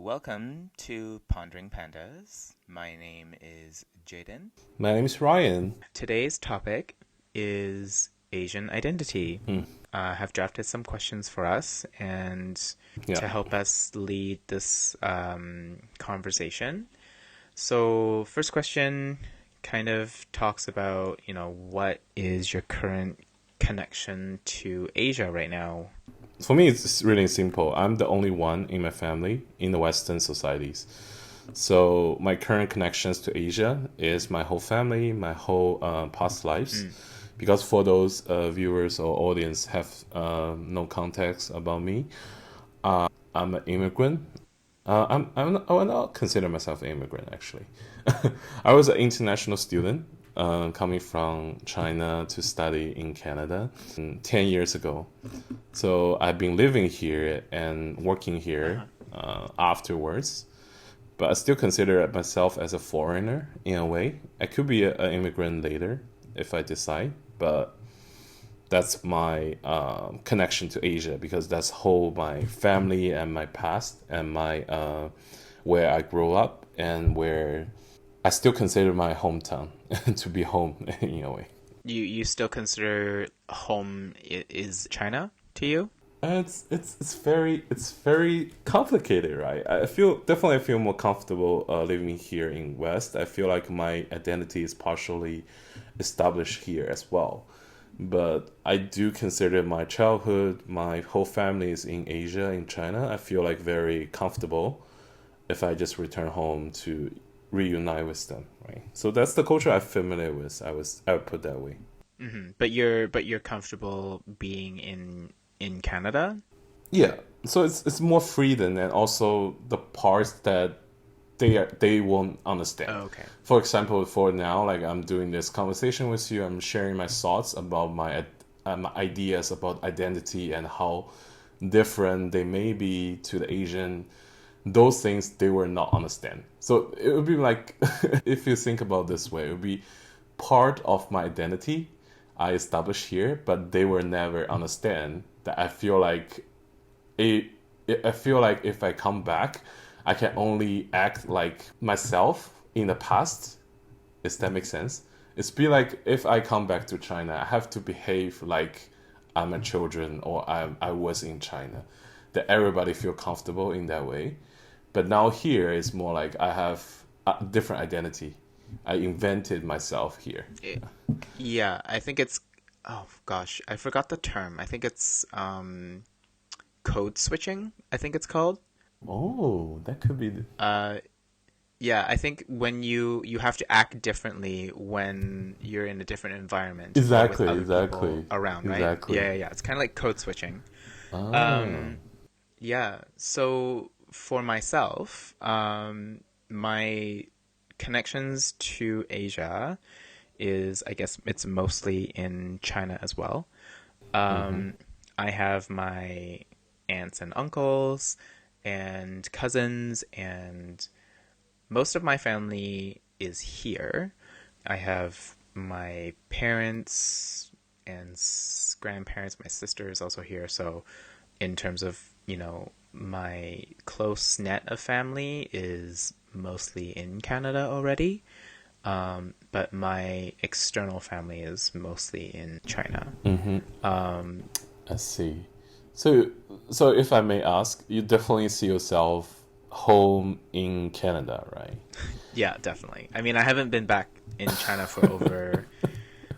Welcome to Pondering Pandas. My name is Jaden. My name is Ryan. Today's topic is Asian identity. Mm. I have drafted some questions for us and to help us lead this conversation. So, first question kind of talks about, what is your current connection to Asia right now? For me, it's really simple. I'm the only one in my family in the Western societies. So my current connections to Asia is my whole family, my whole past lives. Because for those viewers or audience have no context about me, I'm an immigrant. I will not consider myself an immigrant, actually. I was an international student coming from China to study in Canada 10 years ago. So I've been living here and working here afterwards. But I still consider myself as a foreigner in a way. I could be an immigrant later if I decide, but that's my connection to Asia because that's whole my family and my past and my where I grew up and where I still consider my hometown to be home in a way. You still consider home is China to you? It's very complicated, right? I feel more comfortable living here in West. I feel like my identity is partially established here as well. But I do consider my childhood, my whole family is in Asia, in China. I feel like very comfortable if I just return home to reunite with them, right? So that's the culture I'm familiar with. I would put that way. Mm-hmm. But you're comfortable being in Canada? Yeah. So it's more freedom and also the parts that they won't understand. Oh, okay. For example, for now, like I'm doing this conversation with you, I'm sharing my thoughts about my ideas about identity and how different they may be to the Asian. Those things they will not understand. So it would be like if you think about this way, it would be part of my identity I established here, but they will never understand that I feel like I feel like if I come back, I can only act like myself in the past. Does that make sense? It's be like if I come back to China, I have to behave like I'm a children or I was in China. That everybody feel comfortable in that way. But now here it's more like I have a different identity. I invented myself here. Yeah, I think it's oh gosh, I forgot the term. I think it's code switching, I think it's called. Oh, that could be. Yeah, I think when you have to act differently when you're in a different environment or with Exactly, other exactly, people around, right? exactly. Yeah. It's kind of like code switching. Oh. Yeah. So for myself, my connections to Asia is, I guess, it's mostly in China as well. I have my aunts and uncles and cousins, and most of my family is here. I have my parents and grandparents, my sister is also here. So, in terms of, my close net of family is mostly in Canada already. But my external family is mostly in China. I see. So, so if I may ask, you definitely see yourself home in Canada, right? Yeah, definitely. I mean, I haven't been back in China for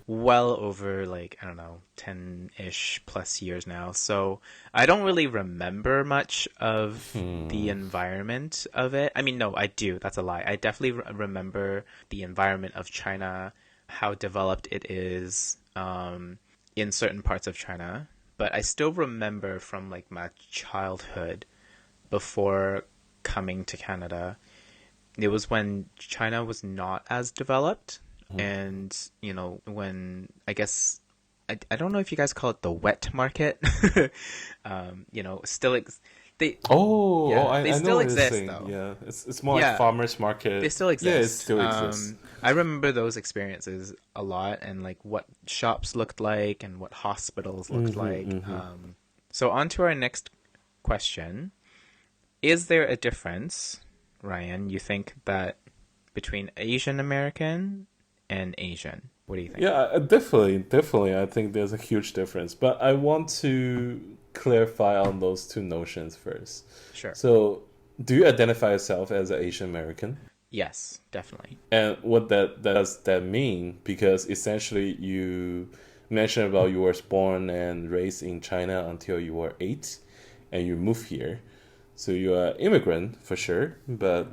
well over, like, I don't know, 10-ish plus years now. So I don't really remember much of the environment of it. I mean, no, I do. That's a lie. I definitely remember the environment of China, how developed it is in certain parts of China. But I still remember from, like, my childhood before coming to Canada, it was when China was not as developed. And, when I guess I don't know if you guys call it the wet market. Still they I know still what you're exist saying. though. Yeah, it's more like farmers market. They still exist. Yeah, it still exists. I remember those experiences a lot and like what shops looked like and what hospitals looked like. So on to our next question. Is there a difference, Ryan, you think that between Asian American and Asian? What do you think? Yeah, definitely. I think there's a huge difference, but I want to clarify on those two notions first. Sure. So, do you identify yourself as an Asian American? Yes, definitely. And what does that mean? Because essentially, you mentioned about you were born and raised in China until you were 8, and you moved here. So you're an immigrant for sure. But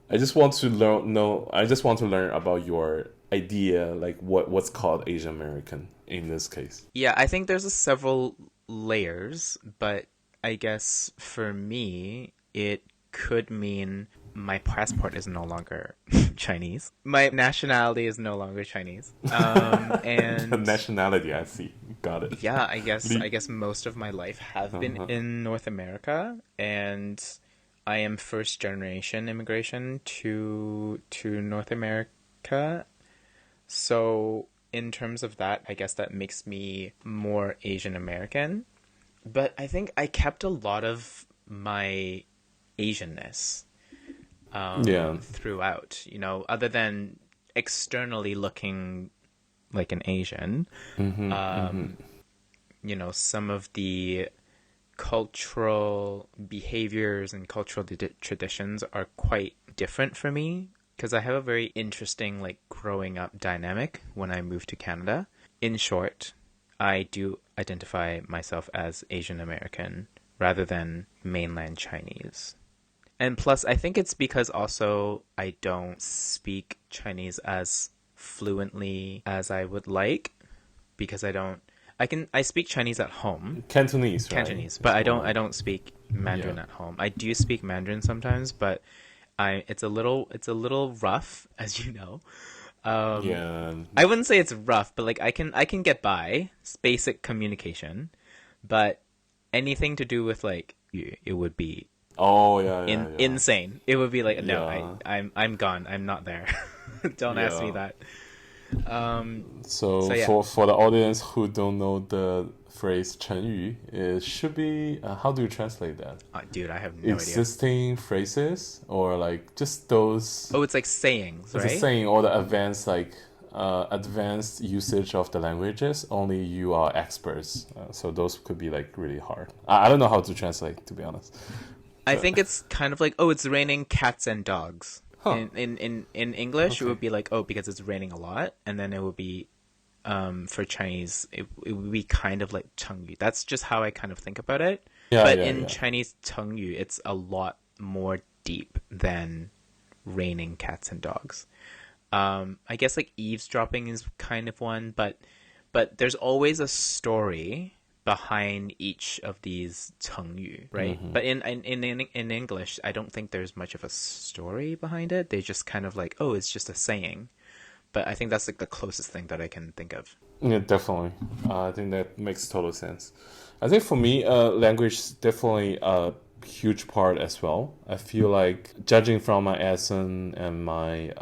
I just want to learn. No, I just want to learn about your idea, like what's called Asian American in this case. Yeah, I think there's several layers, but I guess for me, it could mean my passport is no longer Chinese. My nationality is no longer Chinese. The And nationality, I see. Got it. yeah, I guess most of my life have been Uh-huh. in North America, and I am first generation immigration to North America. So in terms of that, I guess that makes me more Asian American. But I think I kept a lot of my Asianness Yeah. throughout, other than externally looking like an Asian. Some of the cultural behaviors and cultural traditions are quite different for me because I have a very interesting like growing up dynamic when I moved to Canada. In short, I do identify myself as Asian American rather than mainland Chinese. And plus, I think it's because also I don't speak Chinese as fluently as I would like because I speak Chinese at home, Cantonese, right? Cantonese, but It's more I like, don't speak Mandarin yeah. at home. I do speak Mandarin sometimes, but it's a little rough, as you know. Yeah. I wouldn't say it's rough, but like I can get by. It's basic communication, but anything to do with like it would be Oh, yeah, yeah, yeah. insane. It would be like no, Yeah. I'm gone. I'm not there. Don't ask me Yeah. that. Um, so So yeah, for the audience who don't know the phrase 成语, it should be how do you translate that? dude, I have no idea. Existing phrases or like just those Oh, it's like sayings, it's a right? saying or the advanced usage of the languages only you are experts. So those could be like really hard. I don't know how to translate to be honest. I But think it's kind of like, oh, it's raining cats and dogs. huh. In English, it Okay. would be like, oh, because it's raining a lot, and then it would be, for Chinese, it would be kind of like 成语. That's just how I kind of think about it. Yeah, But yeah, in yeah. Chinese 成语, it's a lot more deep than raining cats and dogs. I guess like eavesdropping is kind of one, but there's always a story behind each of these 成语, right? But in English, I don't think there's much of a story behind it. They just kind of like, oh, it's just a saying. But I think that's like the closest thing that I can think of. Yeah, definitely. I think that makes total sense. I think for me, language is definitely a huge part as well. I feel like judging from my accent and my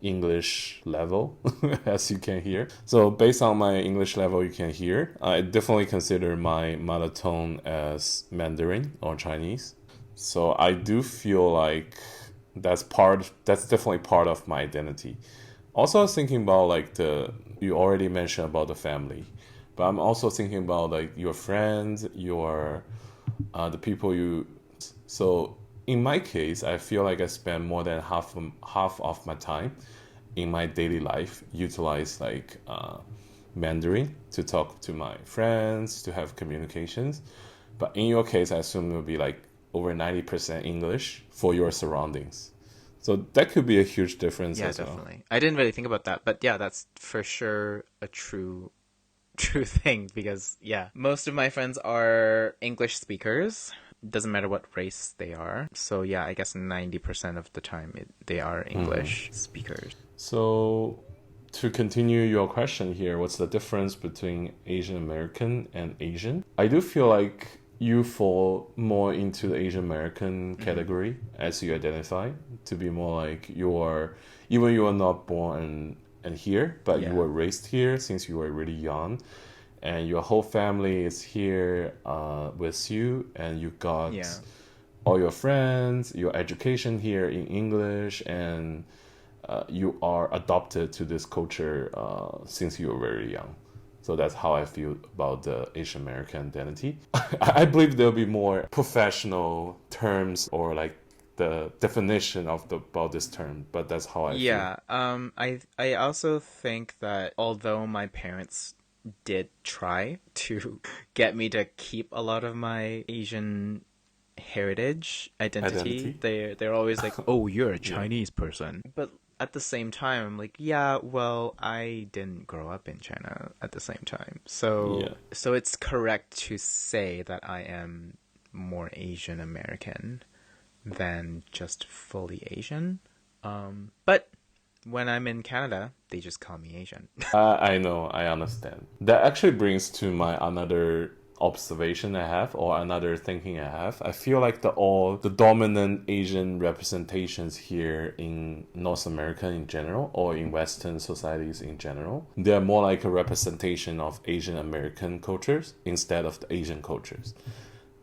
English level, as you can hear. So based on my English level, you can hear, I definitely consider my mother tongue as Mandarin or Chinese. So I do feel like that's definitely part of my identity. Also, I was thinking about like you already mentioned about the family, but I'm also thinking about like your friends, your the people you. So in my case, I feel like I spend more than half of my time in my daily life utilize like Mandarin to talk to my friends to have communications. But in your case, I assume it will be like over 90% English for your surroundings. So that could be a huge difference Yeah, as well. definitely. I didn't really think about that, but yeah, that's for sure a true thing because yeah, most of my friends are English speakers. Doesn't matter what race they are. So yeah, I guess 90% of the time they are English speakers. So, to continue your question here, what's the difference between Asian American and Asian? I do feel like you fall more into the Asian American category as you identify to be more like even you are not born and here, but you Yeah. were raised here since you were really young, and your whole family is here with you, and you got Yeah. all your friends, your education here in English, and you are adopted to this culture since you were very young. So that's how I feel about the Asian American identity. I believe there'll be more professional terms or like the definition of the about this term, but that's how I feel. Yeah, I also think that although my parents did try to get me to keep a lot of my Asian heritage identity, Identity? they're always like, "Oh, you're a Yeah. Chinese person." But at the same time, I'm like, "Yeah, well, I didn't grow up in China at the same time." Yeah. So it's correct to say that I am more Asian American than just fully Asian. But when I'm in Canada, they just call me Asian. I know, I understand. That actually brings to my another observation I have or another thinking I have. I feel like the dominant Asian representations here in North America in general or in Western societies in general, they're more like a representation of Asian American cultures instead of the Asian cultures.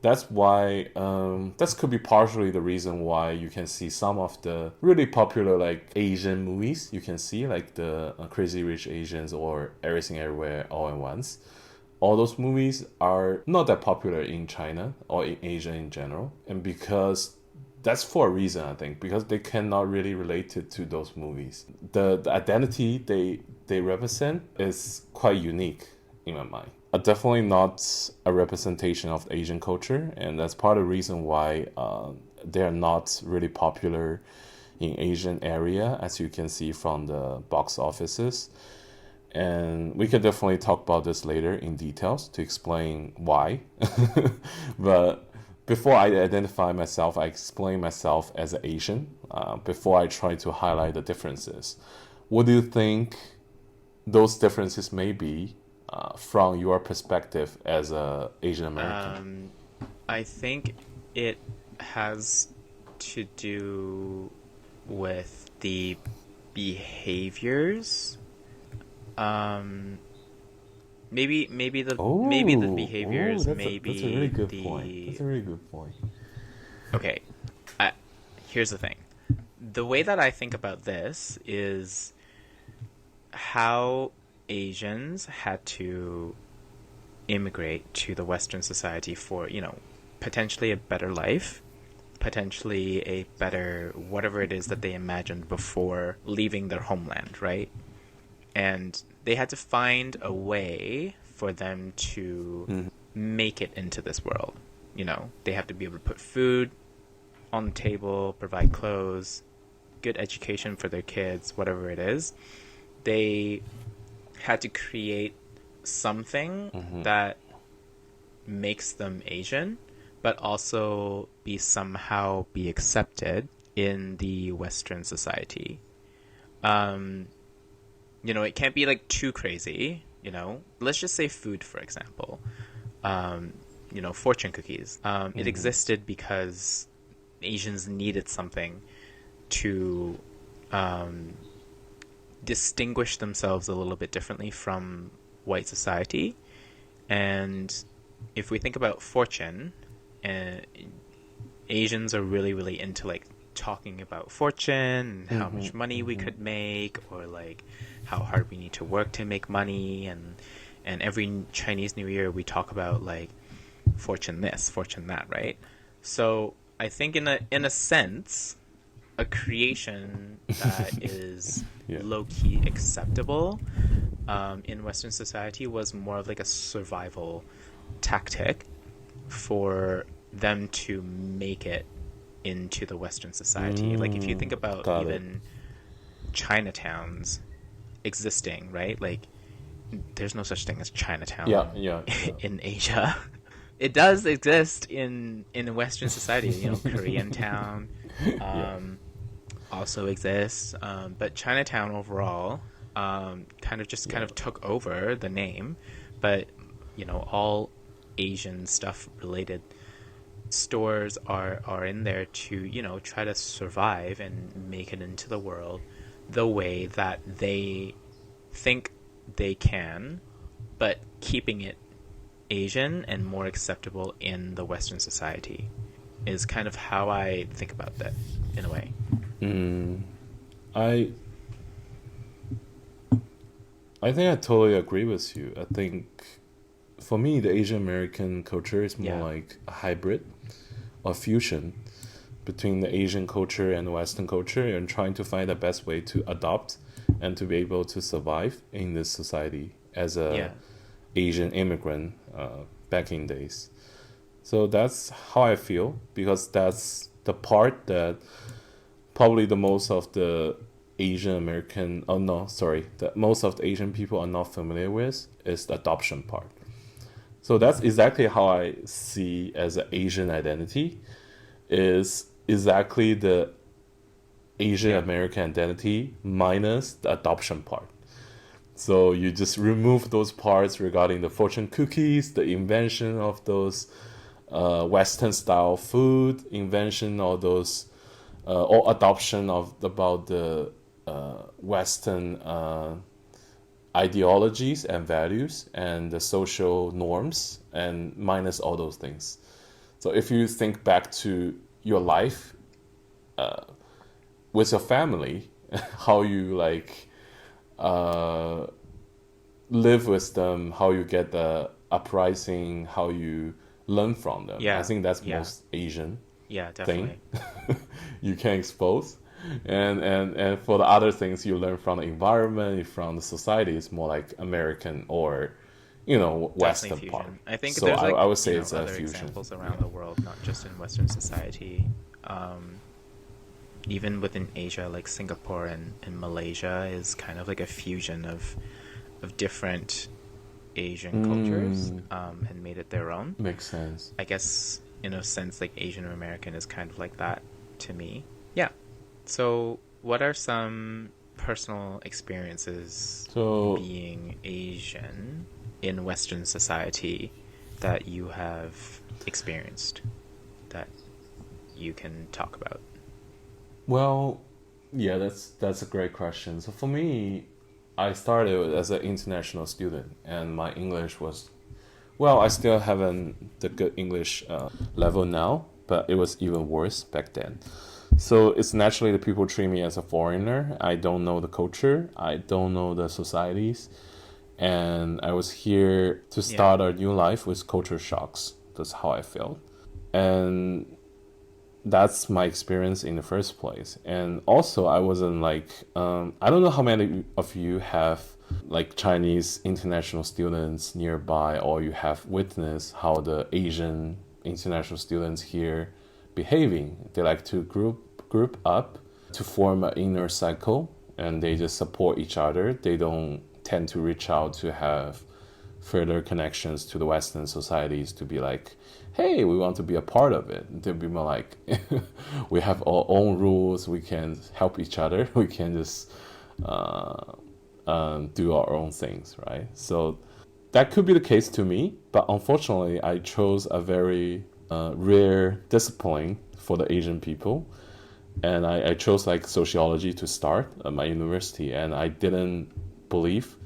That's why that could be partially the reason why you can see some of the really popular like Asian movies you can see like the Crazy Rich Asians or Everything Everywhere All at Once. All those movies are not that popular in China or in Asia in general, and because that's for a reason I think because they cannot really relate it to those movies. The identity they represent is quite unique in my mind. Definitely not a representation of Asian culture, and that's part of the reason why they're not really popular in Asian area, as you can see from the box offices. And we can definitely talk about this later in details to explain why. But before I identify myself, I explain myself as an Asian. Before I try to highlight the differences, what do you think those differences may be from your perspective as a Asian American? I think it has to do with the behaviors. Um, maybe the behaviors, That's a really maybe good point. the That's a really good point. okay. I, Here's the thing. The way that I think about this is how Asians had to immigrate to the Western society for, potentially a better life, potentially a better whatever it is that they imagined before leaving their homeland, right? And they had to find a way for them to make it into this world. They have to be able to put food on the table, provide clothes, good education for their kids, whatever it is. They had to create something that makes them Asian, but also somehow be accepted in the Western society. It can't be like too crazy. Let's just say food, for example. Fortune cookies. It existed because Asians needed something to distinguish themselves a little bit differently from white society. And if we think about fortune, Asians are really, really into like talking about fortune and how much money we could make, or like how hard we need to work to make money, and every Chinese New Year we talk about like fortune this, fortune that, right? So I think in a sense, a creation that is Yeah. low-key acceptable in Western society was more of like a survival tactic for them to make it into the Western society. Like if you think about Got it. even Chinatowns existing, right? Like there's no such thing as Chinatown Yeah, yeah, yeah. in Asia. It does exist in Western society. Korean town also exists, but Chinatown overall kind of took over the name. But all Asian stuff related stores are in there to try to survive and make it into the world the way that they think they can, but keeping it Asian and more acceptable in the Western society. is kind of how I think about that in a way. I I think I totally agree with you. I think for me, the Asian American culture is more Yeah. like a hybrid or fusion between the Asian culture and the Western culture, and trying to find the best way to adopt and to be able to survive in this society as a Yeah. Asian immigrant back in days. So that's how I feel, because that's the part that probably the most of the Asian American, oh no, sorry, that most of the Asian people are not familiar with is the adoption part. So that's exactly how I see as an Asian identity, is exactly the Asian Yeah. American identity minus the adoption part. So you just remove those parts regarding the fortune cookies, the invention of those Western style food, invention of those or adoption of about the Western ideologies and values and the social norms, and minus all those things. So if you think back to your life with your family, how you like live with them, how you get the uprising, how you learn from them. I Yeah. think that's Yeah. most Asian Yeah, thing definitely. you can expose. And for the other things you learn from the environment, from the society, it's more like American or Definitely Western part. fusion. I think So there's I like, would say it's a other fusion. examples around the world, not just in Western society. Even within Asia, like Singapore and Malaysia is kind of like a fusion of different Asian cultures, and made it their own. Makes sense. I guess in a sense, like Asian American is kind of like that to me. Yeah. So, what are some personal experiences So being Asian in Western society that you have experienced that you can talk about? well, yeah, that's a great question. So for me, I started as an international student, and my English was, well, I still haven't the good English level now, but it was even worse back then. So it's naturally the people treat me as a foreigner. I don't know the culture. I don't know the societies, and I was here to Yeah. start a new life with culture shocks. That's how I felt, and that's my experience in the first place. And also, I wasn't like, I don't know how many of you have like Chinese international students nearby, or you have witnessed how the Asian international students here behaving. They like to group up to form an inner cycle, and they just support each other. They don't tend to reach out to have further connections to the Western societies to be like, hey, we want to be a part of it. They'll be more like, we have our own rules. We can help each other. We can just do our own things, right? So that could be the case to me, but unfortunately, I chose a very rare discipline for the Asian people, and I chose like sociology to start at my university, and I didn't believe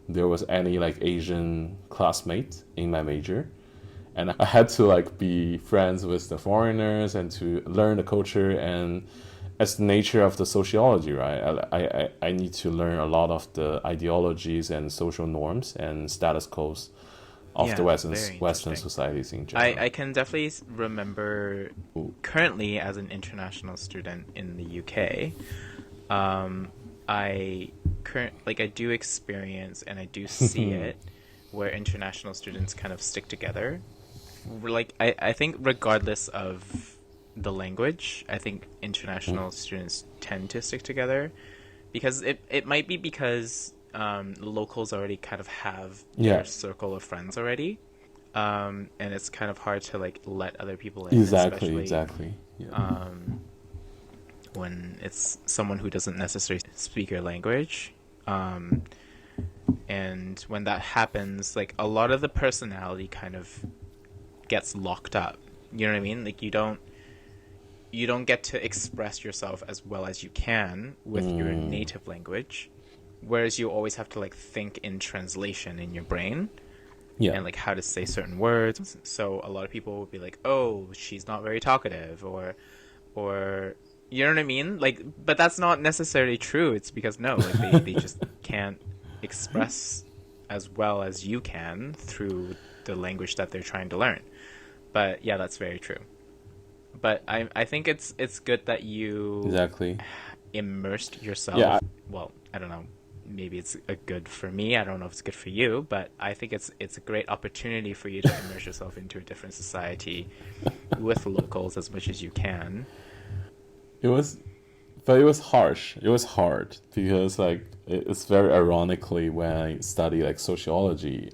there was any like Asian classmate in my major, and I had to like be friends with the foreigners and to learn the culture. And as the nature of the sociology, right, I need to learn a lot of the ideologies and social norms and status quos of the Yeah, very Western interesting. societies in I general. can definitely remember currently as an international student in the UK. I I do experience and I do see it where international students kind of stick together. Like I think regardless of the language, I think international students tend to stick together because it might be because locals already kind of have Yeah, their circle of friends already. And it's kind of hard to like let other people in, exactly, especially exactly. Yeah. when it's someone who doesn't necessarily speak your language. And when that happens, like a lot of the personality kind of gets locked up. You know what I mean? Like you don't get to express yourself as well as you can with your native language, whereas you always have to like think in translation in your brain. Yeah. and like how to say certain words. So a lot of people would be like, "Oh, she's not very talkative," or you know what I mean? Like, but that's not necessarily true. It's because no, like they just can't express as well as you can through the language that they're trying to learn. But yeah, that's very true. But I think it's good that you Exactly. immersed Yeah. yourself. Well, I don't know. Maybe it's a good for me. I don't know if it's good for you, but I think it's a great opportunity for you to immerse yourself into a different society with locals as much as you can. It was, but it was harsh. It was hard because like it's very ironically when I study like sociology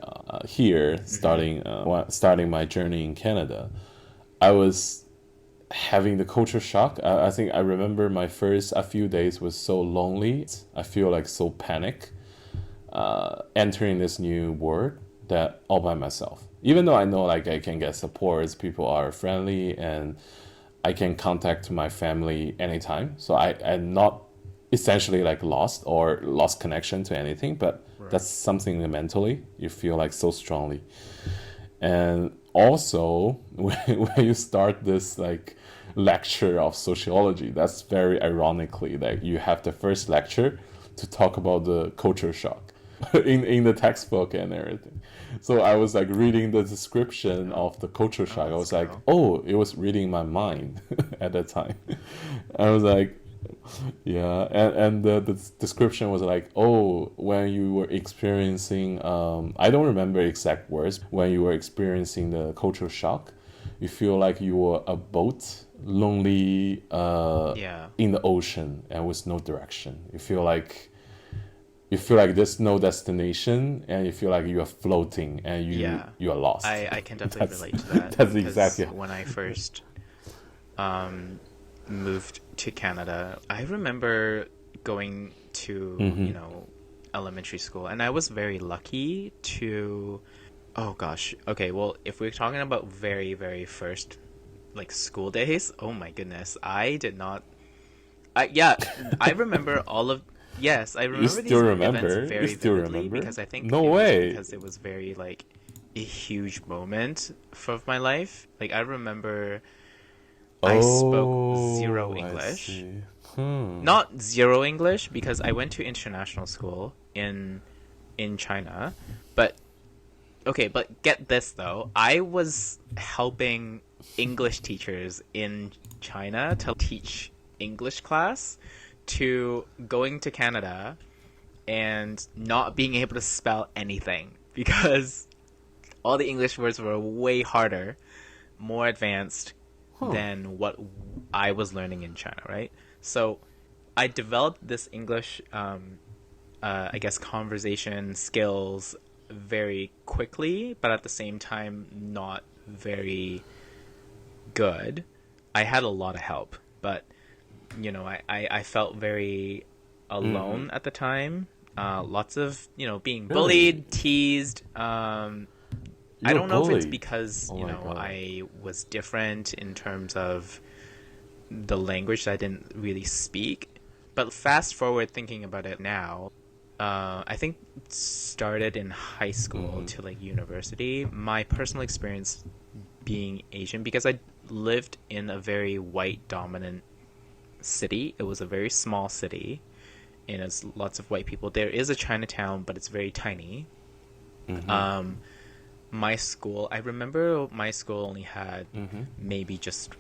here, Hmm. starting my journey in Canada, I was having the culture shock. I think I remember my first a few days was so lonely. I feel like so panic entering this new world that all by myself. Even though I know like I can get supports, people are friendly, and I can contact my family anytime. So I'm not essentially like lost connection to anything, but Right. that's something that mentally you feel like so strongly. And also when you start this like lecture of sociology, that's very ironically that you have the first lecture to talk about the culture shock in the textbook and everything. So I was like reading the description Oh, of the culture oh, shock. I let's was like, go. oh, it was reading my mind at that time. I was like, yeah, and the description was like, oh, when you were experiencing, I don't remember exact words, when you were experiencing the cultural shock, you feel like you were a boat, lonely, Yeah. in the ocean and with no direction. You feel like there's no destination, and you feel like you are floating and you Yeah. you are lost. I can definitely that's relate to that that's because exactly. when I first um moved to Canada, I remember going to, Mm-hmm. elementary school, and I was very lucky to, oh gosh. Okay, well, if we're talking about very, very first like school days, oh my goodness, I did not yeah, I remember all of yes, I You remember still these events remember? You very still vividly remember? because I think No it was way. because it was very like a huge moment of my life. Like I remember I spoke zero Oh, I English. see. Hmm. Not zero English because I went to international school in China, but okay, but get this though. I was helping English teachers in China to teach English class to going to Canada and not being able to spell anything because all the English words were way harder, more advanced Huh. than what I was learning in China, right? So I developed this English, I guess, conversation skills very quickly, but at the same time, not very good. I had a lot of help, but I felt very Mm-hmm. alone at the time. Lots of being Really? bullied, teased. You I were don't know if it's bullied? because Oh my god. I was different in terms of the language that I didn't really speak. But fast forward thinking about it now, I think it started in high school Mm-hmm. to like university. My personal experience being Asian because I lived in a very white dominant city. It was a very small city and it's lots of white people. There is a Chinatown, but it's very tiny. Mm-hmm. Um, my school, I remember my school only had Mm-hmm. maybe just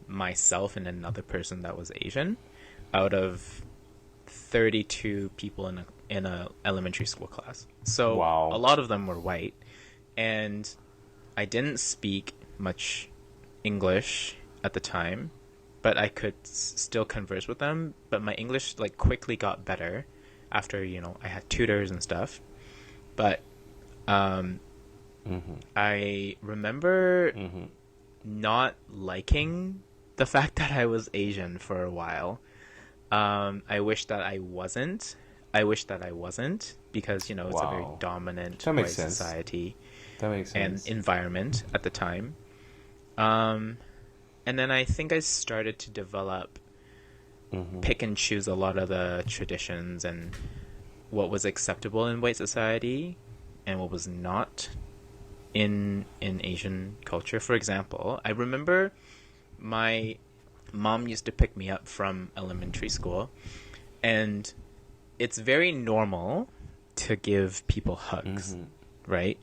myself and another person that was Asian out of 32 people in a elementary school class. So a Wow. lot of them were white, and I didn't speak much English at the time, but I could still converse with them. But my English like quickly got better after I had tutors and stuff. But um, Mm-hmm. I remember Mm-hmm. not liking the fact that I was Asian for a while. I wish that I wasn't. I wish that I wasn't because it's a very Wow. dominant That makes white sense. society That makes and sense. environment at the time. Um, and then I think I started to develop, Mm-hmm. pick and choose a lot of the traditions and what was acceptable in white society and what was not. in Asian culture. For example, I remember my mom used to pick me up from elementary school, and it's very normal to give people hugs, right?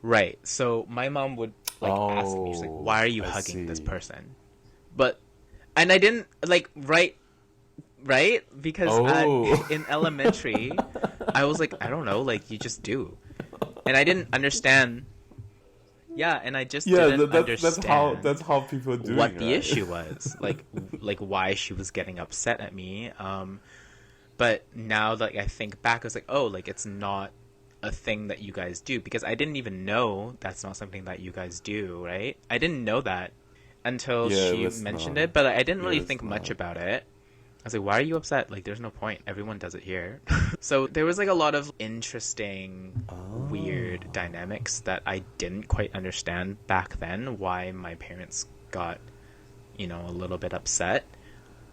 Right. So my mom would like ask me, she's like, "Why are you hugging this person?" But and I didn't like right? Because in elementary, I was like, I don't know, like you just do. And I didn't understand. Yeah, and I just didn't understand that's how people do what the right? issue was, like why she was getting upset at me. But now, like I think back, I was like, oh, like it's not a thing that you guys do, because I didn't even know that's not something that you guys do, right? I didn't know that until she mentioned it, but I didn't really think much about it. I was like, why are you upset? Like, there's no point. Everyone does it here. So there was like a lot of interesting, weird dynamics that I didn't quite understand back then, why my parents got, a little bit upset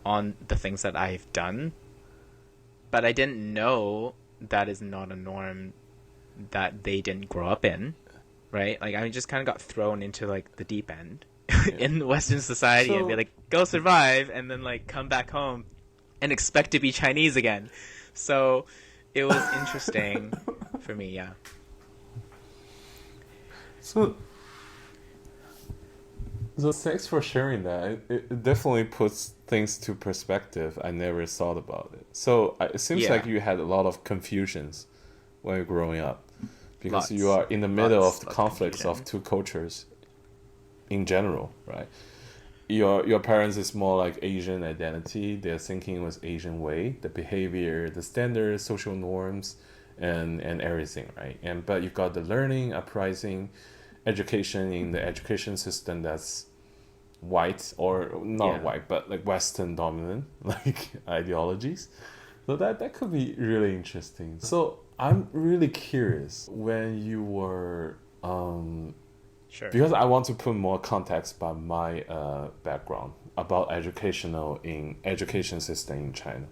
on the things that I've done. But I didn't know that is not a norm that they didn't grow up in, right? Like, I just kind of got thrown into like the deep end in Western society and be like, go survive, and then like come back home and expect to be Chinese again. So it was interesting for me, yeah. So thanks for sharing that. It definitely puts things to perspective. I never thought about it. So it seems like you had a lot of confusions when you're growing up, because you are in the middle of the conflicts of two cultures in general, right? Your parents is more like Asian identity. Their thinking was Asian way, the behavior, the standards, social norms, and everything, right? But you got the learning, uprising, education in the education system that's white, or not white, but like Western dominant, like ideologies. So that could be really interesting. So I'm really curious when you were Sure. Because I want to put more context about my background about education system in China.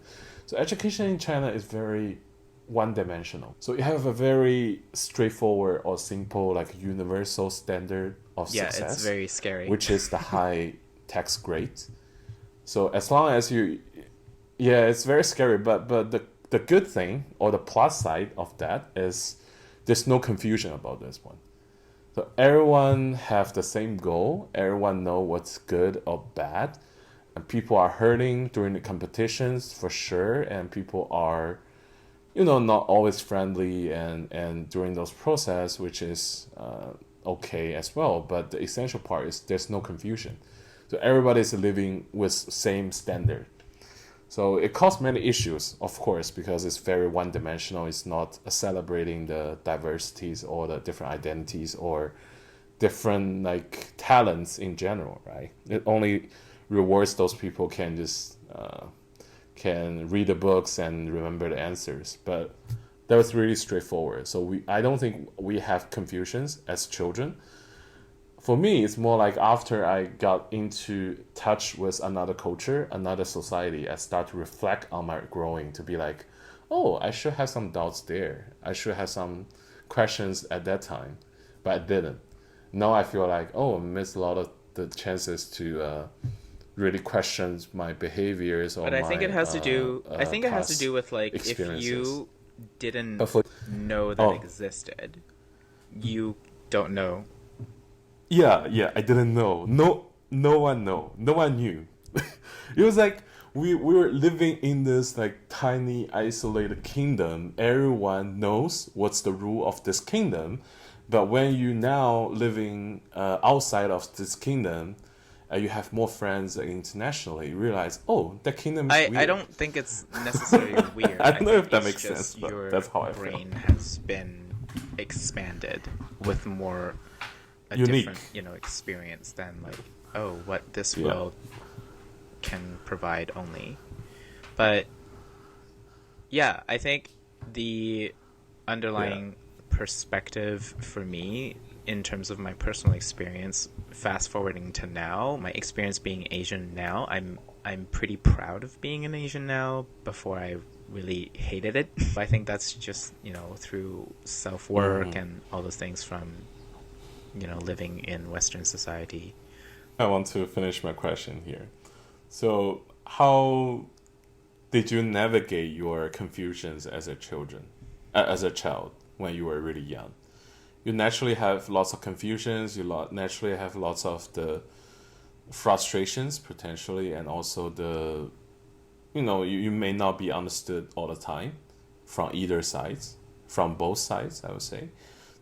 So education in China is very one-dimensional. So you have a very straightforward or simple, like universal standard of success. Yeah, it's very scary. Which is the high tax grade. So as long as it's very scary. But the good thing, or the plus side of that, is there's no confusion about this one. So everyone have the same goal. Everyone know what's good or bad. And people are hurting during the competitions for sure. And people are, not always friendly and during those process, which is okay as well. But the essential part is there's no confusion. So everybody's living with same standard. So it caused many issues, of course, because it's very one-dimensional. It's not celebrating the diversities or the different identities or different like talents in general, right? It only rewards those people can just can read the books and remember the answers. But that was really straightforward. So I don't think we have confusions as children. For me, it's more like after I got into touch with another culture, another society, I start to reflect on my growing to be like, oh, I should have some doubts there. I should have some questions at that time, but I didn't. Now I feel like, oh, I missed a lot of the chances to really question my behaviors. But I think it has to do. I think it has to do with like if you didn't know that existed, you don't know. Yeah, I didn't know. No one know. No one knew. It was like we were living in this like tiny isolated kingdom. Everyone knows what's the rule of this kingdom, but when you now living outside of this kingdom, you have more friends internationally. You realize, oh, that kingdom is weird. I don't think it's necessarily weird. I don't know if that makes sense, but that's how I feel. Your brain has been expanded with more unique, different, experience than like, oh, what this world can provide only. But yeah, I think the underlying perspective for me in terms of my personal experience, fast forwarding to now, my experience being Asian now, I'm pretty proud of being an Asian now. Before I really hated it. I think that's just, through self-work and all those things from living in Western society. I want to finish my question here. So, how did you navigate your confusions as a child when you were really young? You naturally have lots of confusions. Naturally have lots of the frustrations potentially, and also you may not be understood all the time from either sides, from both sides, I would say.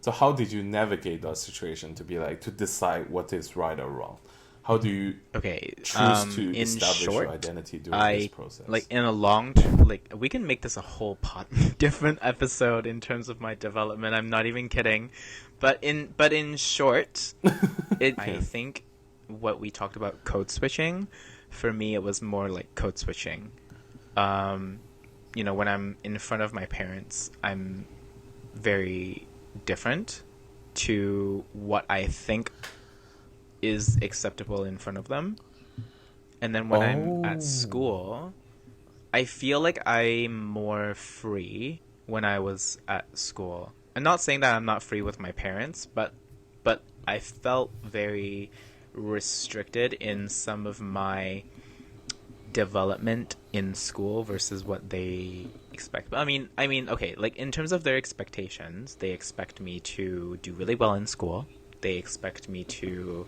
So how did you navigate that situation to decide what is right or wrong? How do you Okay, choose to in establish your short, identity during this I process? in a we can make this a whole different episode in terms of my development. I'm not even kidding, but in short, I Yeah. think what we talked about code switching, for me it was more like code switching. Um, when I'm in front of my parents, I'm very different to what I think is acceptable in front of them. And then when I'm at Oh. school, I feel like I'm more free when I was at school. I'm not saying that I'm not free with my parents, but I felt very restricted in some of my development in school versus what they expect. I mean, okay, like in terms of their expectations, they expect me to do really well in school. They expect me to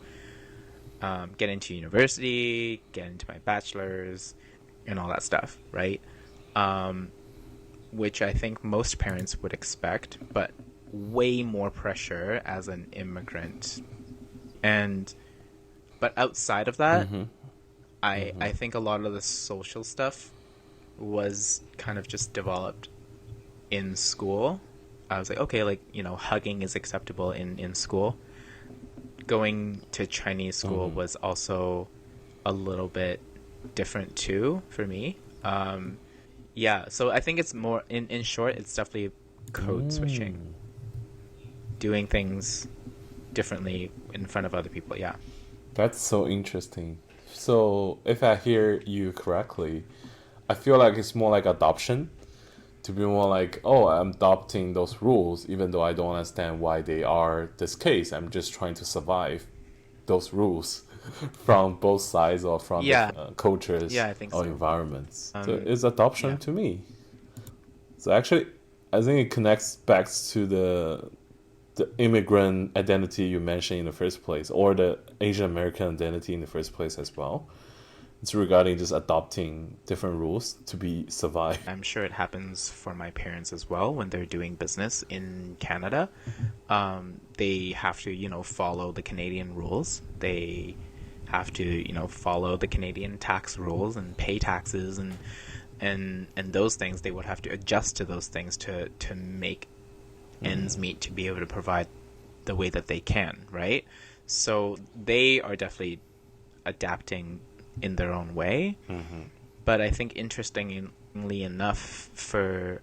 get into university, get into my bachelor's, and all that stuff, right? Um, which I think most parents would expect, but way more pressure as an immigrant. And but outside of that, Mm-hmm. I think a lot of the social stuff was kind of just developed in school. I was like, okay, like, hugging is acceptable in school. Going to Chinese school Mm-hmm. was also a little bit different too for me. Yeah, so I think it's more, in short, it's definitely code switching, Mm. doing things differently in front of other people. Yeah. That's so interesting. So, if I hear you correctly, I feel like it's more like adoption, to be more like, oh, I'm adopting those rules, even though I don't understand why they are this case. I'm just trying to survive those rules from both sides or from Yeah. different cultures Yeah, I think or so. environments. So, Um, it's adoption yeah. to me. So, actually, I think it connects back to the immigrant identity you mentioned in the first place, or the Asian American identity in the first place as well. It's regarding just adopting different rules to be survive. I'm sure it happens for my parents as well when they're doing business in Canada. They have to, follow the Canadian rules. They have to, follow the Canadian tax rules and pay taxes and those things. They would have to adjust to those things to make ends meet, to be able to provide the way that they can, right? So they are definitely adapting in their own way. But I think interestingly enough for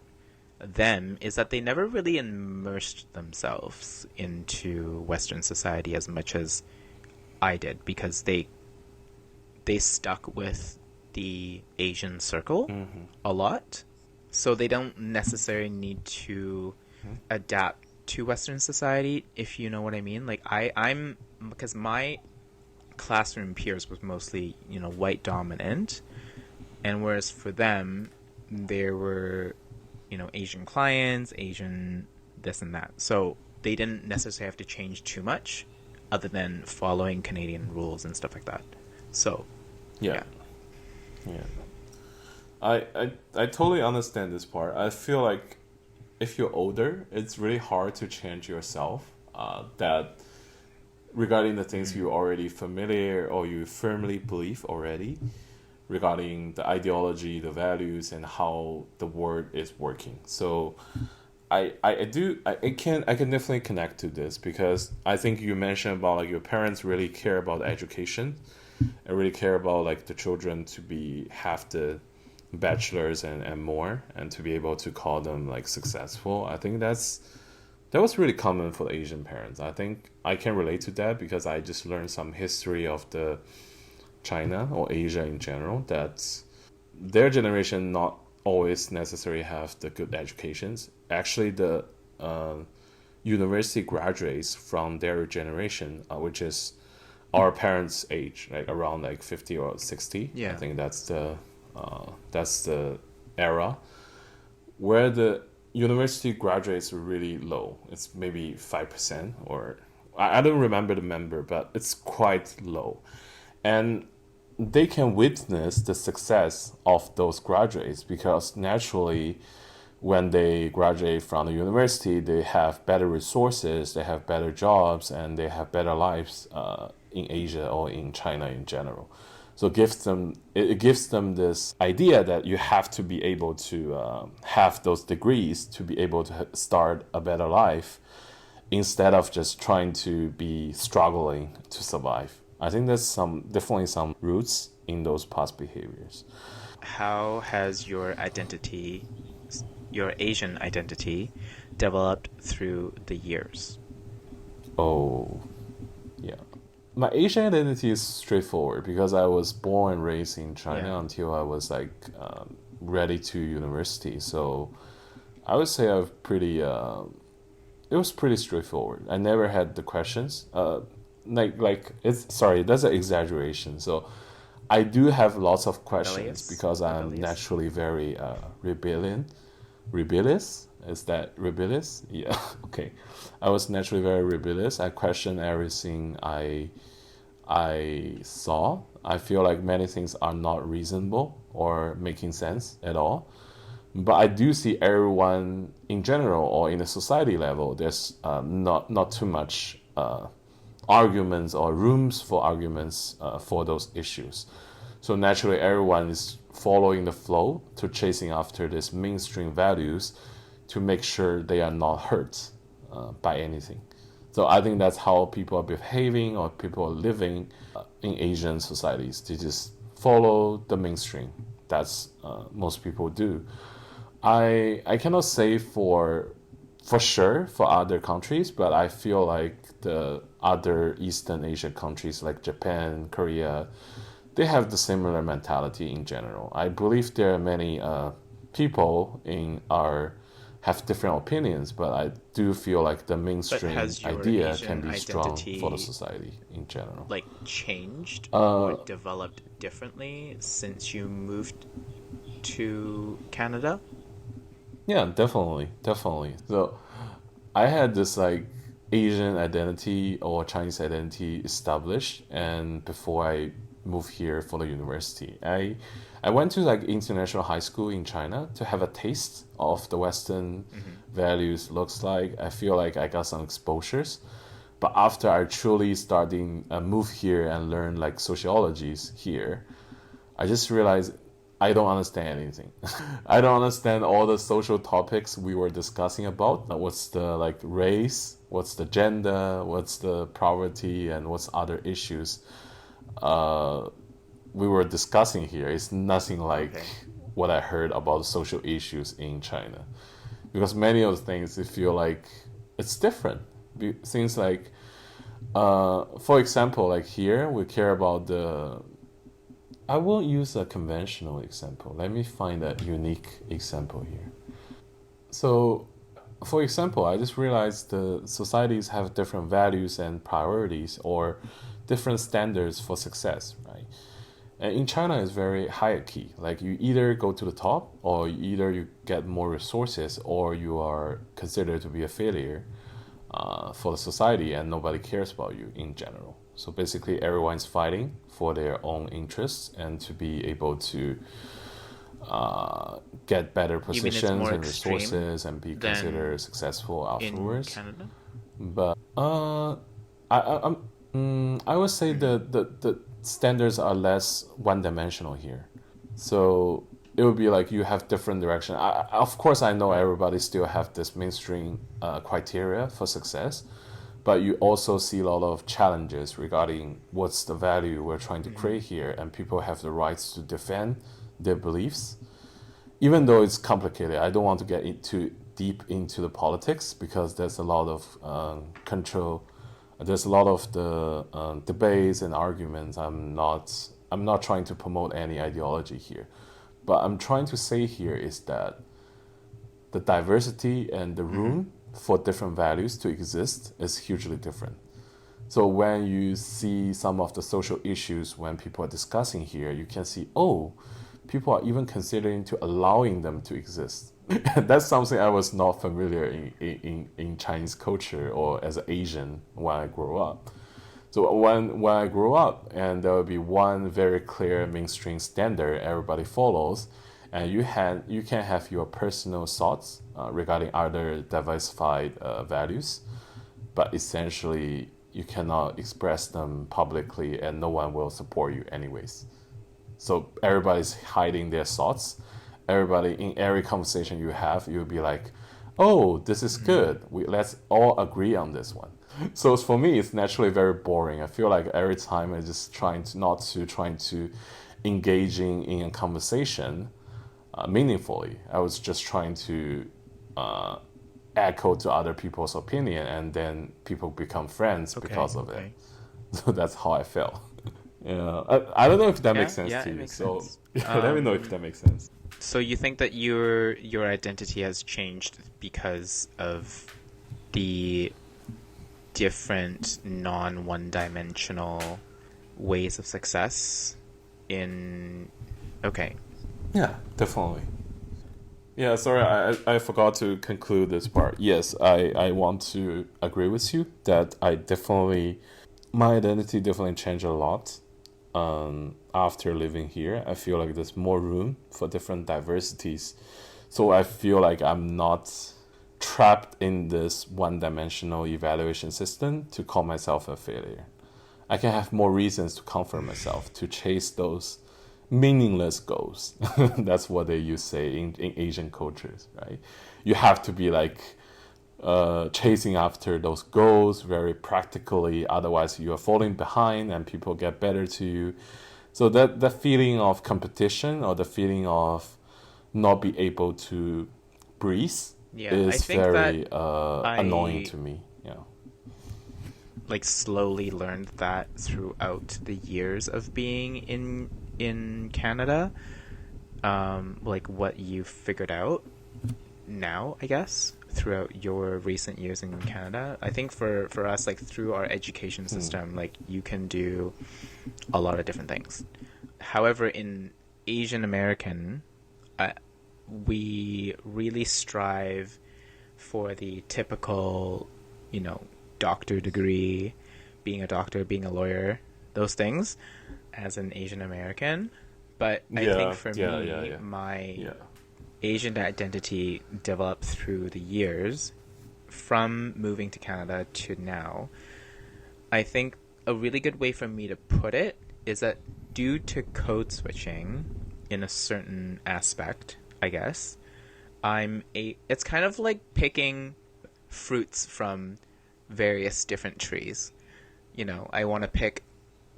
them is that they never really immersed themselves into Western society as much as I did, because they stuck with the Asian circle a lot. So they don't necessarily need to adapt to Western society, if you know what I mean. Like I'm because my classroom peers was mostly, white dominant, and whereas for them there were, Asian clients, Asian this and that. So they didn't necessarily have to change too much other than following Canadian rules and stuff like that. So, Yeah, yeah. yeah. I totally understand this part. I feel like if you're older, it's really hard to change yourself. That regarding the things you already familiar or you firmly believe already, regarding the ideology, the values, and how the world is working. So I can definitely connect to this, because I think you mentioned about like your parents really care about education and really care about like the children to be have the bachelors and more, and to be able to call them like successful. I think that was really common for the Asian parents. I think I can relate to that because I just learned some history of the China or Asia in general, that their generation not always necessarily have the good educations. Actually, the university graduates from their generation, which is our parents' age, like around like 50 or 60. I Yeah. think that's the era where the university graduates are really low. It's maybe 5%, or I don't remember the number, but it's quite low. And they can witness the success of those graduates because naturally, when they graduate from the university, they have better resources, they have better jobs, and they have better lives in Asia or in China in general. So it gives them this idea that you have to be able to have those degrees to be able to start a better life instead of just trying to be struggling to survive. I think there's definitely some roots in those past behaviors. How has your Asian identity, developed through the years? Oh, yeah. My Asian identity is straightforward because I was born and raised in China Yeah. until I was like ready to university. So I would say I've pretty. It was pretty straightforward. I never had the questions. Like it's sorry, that's an exaggeration. So I do have lots of questions Rebellious? because I'm Rebellious? naturally very rebellious. Is that rebellious? Yeah. Okay. I was naturally very rebellious. I question everything I saw. I feel like many things are not reasonable or making sense at all. But I do see everyone in general or in the society level. There's not too much arguments or rooms for arguments for those issues. So naturally, everyone is following the flow to chasing after these mainstream values to make sure they are not hurt by anything. So I think that's how people are behaving or people are living in Asian societies. They just follow the mainstream. That's most people do. I cannot say for sure for other countries, but I feel like the other Eastern Asia countries like Japan, Korea, they have the similar mentality in general. I believe there are many people in our have different opinions, but I do feel like the But mainstream has your idea can Asian be strong for the identity society in general. like changed or Uh, developed differently since you moved to Canada? yeah, definitely, definitely. So I had this like Asian identity or Chinese identity established, and before I moved here for the university, I went to like international high school in China to have a taste of the Western Hmm. values looks like. I feel like I got some exposures, but after I truly starting move here and learn like sociologies here, I just realized I don't understand anything. I don't understand all the social topics we were discussing about. What's the like race? What's the gender? What's the poverty? And what's other issues uh, we were discussing here? It's nothing like Okay. what I heard about social issues in China. Because many of the things, I feel like it's different. Things like, for example, like here, we care about the I won't use a conventional example. Let me find a unique example here. So, for example, I just realized the societies have different values and priorities or different standards for success, right? And in China, it's very hierarchy. Like you either go to the top, or either you get more resources, or you are considered to be a failure for the society, and nobody cares about you in general. So basically, everyone's fighting for their own interests and to be able to get better You mean it's positions more and extreme resources and be than considered successful in afterwards. Canada? But I would say Hmm. the standards are less one dimensional here. So it would be like you have different direction. Of course, I know everybody still have this mainstream criteria for success, but you also see a lot of challenges regarding what's the value we're trying to Hmm. create here, and people have the rights to defend their beliefs, even though it's complicated. I don't want to get too deep into the politics because there's a lot of control. There's a lot of the debates and arguments. I'm not trying to promote any ideology here, but I'm trying to say here is that the diversity and the Hmm. room for different values to exist is hugely different. So when you see some of the social issues when people are discussing here, you can see, oh, people are even considering to allowing them to exist. That's something I was not familiar in Chinese culture or as an Asian when I grew up. So when I grew up, and there will be one very clear mainstream standard everybody follows, and you can have your personal thoughts regarding other diversified values, but essentially you cannot express them publicly, and no one will support you anyways. So everybody's hiding their thoughts. Everybody in every conversation you have, you'll be like, "Oh, this is good. Let's all agree on this one." So for me, it's naturally very boring. I feel like every time I'm just trying to engaging in a conversation meaningfully. I was just trying to echo to other people's opinion, and then people become friends because of it. So that's how I felt. Yeah, I don't know if that makes sense to you. So let me know if that makes sense. So you think that your identity has changed because of the different non-one-dimensional ways of success in... Okay. Yeah, definitely. Yeah, sorry, I forgot to conclude this part. Yes, I want to agree with you that my identity definitely changed a lot after living here. I feel like there's more room for different diversities. So I feel like I'm not trapped in this one-dimensional evaluation system to call myself a failure. I can have more reasons to comfort myself, to chase those meaningless goals. That's what they used to say in Asian cultures, right? You have to be like chasing after those goals very practically, otherwise you are falling behind and people get better to you. So that feeling of competition, or the feeling of not be able to breathe, is very annoying to me. Yeah, like slowly learned that throughout the years of being in Canada, like what you figured out now, I guess, throughout your recent years in Canada. I think for us, like through our education system, like you can do a lot of different things. However, in Asian American, we really strive for the typical, doctor degree, being a doctor, being a lawyer, those things as an Asian American. But I think for me, my Asian identity developed through the years from moving to Canada to now. I think a really good way for me to put it is that due to code switching in a certain aspect, I guess, it's kind of like picking fruits from various different trees. I want to pick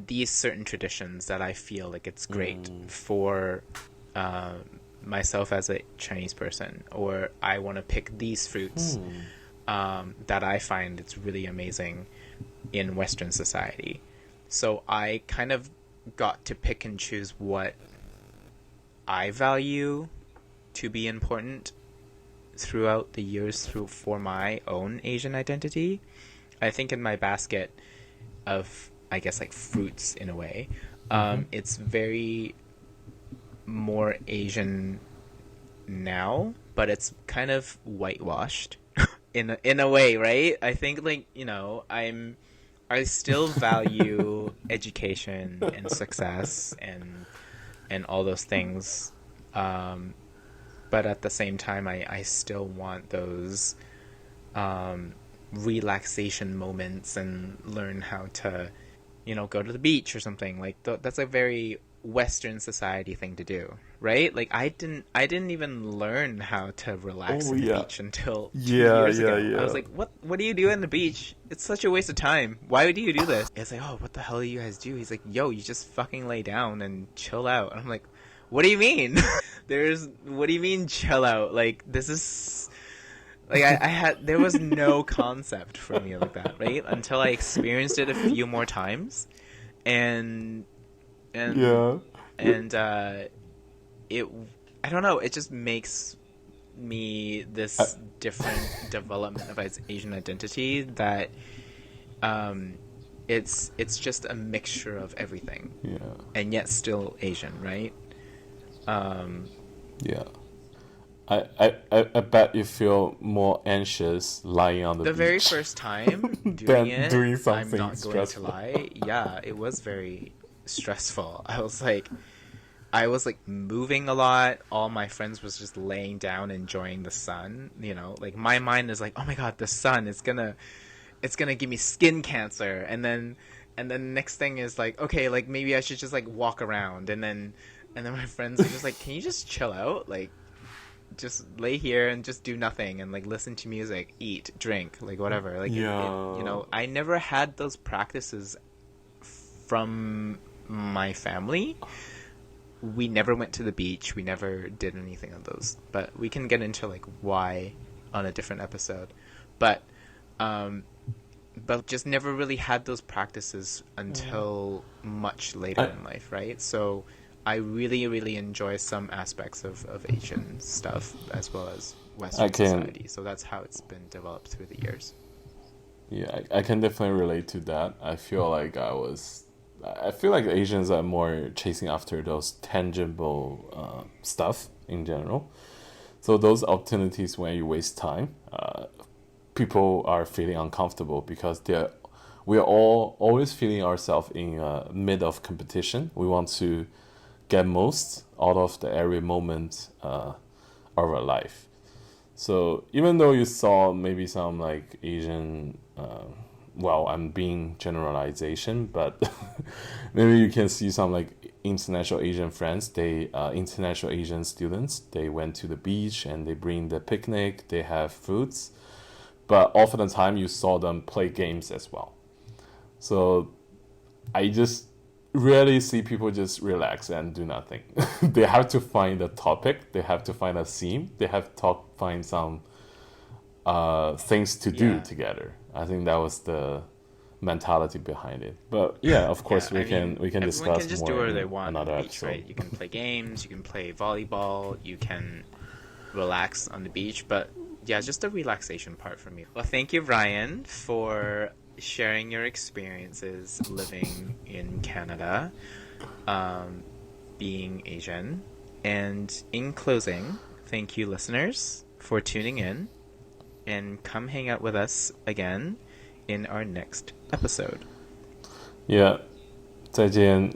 these certain traditions that I feel like it's great for myself as a Chinese person, or I want to pick these fruits that I find it's really amazing in Western society. So I kind of got to pick and choose what I value to be important throughout the years for my own Asian identity. I think in my basket of, I guess, like fruits in a way, it's very more Asian now, but it's kind of whitewashed in a way, right? I think like, I still value education and success and all those things, but at the same time I still want those relaxation moments and learn how to go to the beach or something. Like that's a very Western society thing to do, right? Like I didn't even learn how to relax at the beach until 2 years ago. I was like, what do you do on the beach? It's such a waste of time. Why would you do this? It's like, oh, what the hell do you guys do? He's like, yo, you just fucking lay down and chill out. And I'm like, what do you mean? What do you mean chill out? Like, this is like there was no concept for me like that, right? Until I experienced it a few more times, and it, I don't know, it just makes me I, this different development of Asian identity that um, it's just a mixture of everything, yeah, and yet still Asian, right? Um, yeah. I bet you feel more anxious lying on the the very beach first time doing than it, doing I'm something not going to stressful. lie. Yeah, it was very stressful. I was like moving a lot. All my friends was just laying down enjoying the sun, Like my mind is like, "Oh my God, the sun is it's gonna give me skin cancer." And then the next thing is like, "Okay, like maybe I should just like walk around." And then my friends are just like, "Can you just chill out? Like just lay here and just do nothing and like listen to music, eat, drink, like whatever." Like Yeah. I never had those practices from my family. We never went to the beach. We never did anything of those. But we can get into like why on a different episode. But um but just never really had those practices until much later I in life, right? So I really, really enjoy some aspects of Asian stuff as well as I Western can society. So that's how it's been developed through the years. yeah, I can definitely relate to that. I feel like Asians are more chasing after those tangible stuff in general. So those opportunities when you waste time, people are feeling uncomfortable because we are all always feeling ourselves in mid of competition. We want to get most out of the every moment of our life. So even though you saw maybe some like Asian, well, I'm being generalization, but maybe you can see some like international Asian friends. International Asian students. They went to the beach and they bring the picnic. They have foods, but often the time you saw them play games as well. So I just rarely see people just relax and do nothing. They have to find a topic. They have to find a theme. They have to find some things to do Yeah. together. I think that was the mentality behind it. But yeah, of Yeah, course I mean, we can everyone can discuss just do more whatever they in want on the another beach, episode. right? You can play games, you can play volleyball, you can relax on the beach, but yeah, just the relaxation part for me. Well, thank you, Ryan, for sharing your experiences living in Canada, um, being Asian. And in closing, thank you, listeners, for tuning in, and come hang out with us again in our next episode. Yeah, 再见